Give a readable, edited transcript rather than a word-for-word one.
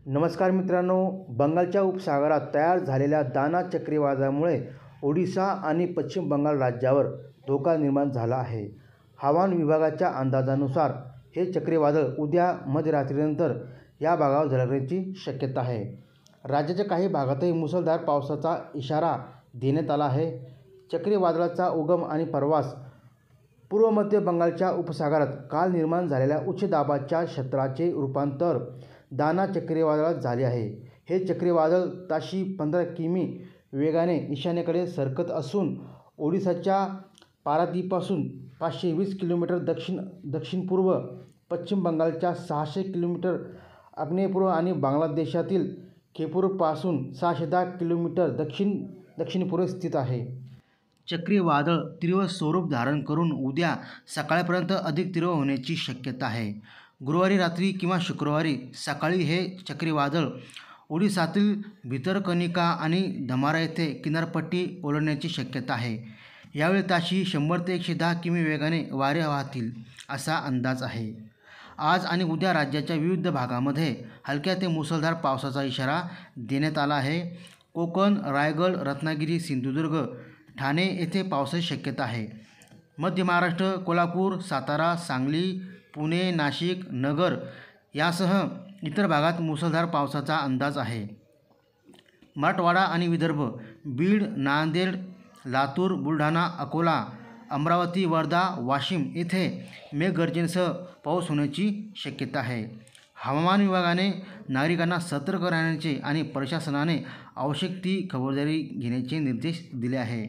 नमस्कार मित्रांनो, बंगालच्या उपसागरात तयार झालेल्या दाना चक्रीवादळामुळे ओडिशा आणि पश्चिम बंगाल राज्यावर धोका निर्माण झाला आहे. हवामान विभागाच्या अंदाजानुसार हे चक्रीवादळ उद्या मध्यरात्रीनंतर या भागावर धडकण्याची शक्यता आहे. राज्याच्या काही भागातही मुसळधार पावसाचा इशारा देण्यात आला आहे. चक्रीवादळाचा उगम आणि प्रवास पूर्व मध्य बंगालच्या उपसागरात काल निर्माण झालेल्या उच्च दाबाच्या क्षेत्राचे रूपांतर दाना चक्रीवादळात झाले आहे. हे चक्रीवादळ ताशी 15 किमी वेगाने ईशान्येकडे सरकत असून ओडिशाच्या पारादीपासून 520 किलोमीटर दक्षिण-पूर्व, पश्चिम बंगालच्या 600 किलोमीटर आग्नेयपूर्व आणि बांगलादेशातील खेपूरपासून 610 किलोमीटर दक्षिण-पूर्व स्थित आहे. चक्रीवादळ तीव्र स्वरूप धारण करून उद्या सकाळपर्यंत अधिक तीव्र होण्याची शक्यता आहे. गुरुवारी रात्री किंवा शुक्रवारी सकाळी हे चक्रीवादळ ओडिशातील भितरकनिका आणि धमारा येथे किनारपट्टी ओलांडण्याची शक्यता आहे. यावेळी ताशी 100 ते 110 किमी वेगाने वारे वाहतील असा अंदाज आहे. आज आणि उद्या राज्याच्या विविध भागांमध्ये हलक्या ते मुसळधार पावसाचा इशारा देण्यात आला आहे. कोकण, रायगड, रत्नागिरी, सिंधुदुर्ग, ठाणे येथे पावसाची शक्यता आहे. मध्य महाराष्ट्र, कोल्हापूर, सातारा, सांगली, पुणे, नाशिक, नगर यासह इतर भागात मुसळधार पावसाचा अंदाज आहे. मराठवाडा आणि विदर्भ, बीड, नांदेड, लातूर, बुलढाणा, अकोला, अमरावती, वर्धा, वाशिम येथे मेघगर्जनेसह पाऊस होण्याची शक्यता आहे. हवामान विभागाने नागरिकांना सतर्क राहण्याचे आणि प्रशासनाने आवश्यक ती खबरदारी घेण्याचे निर्देश दिले आहे.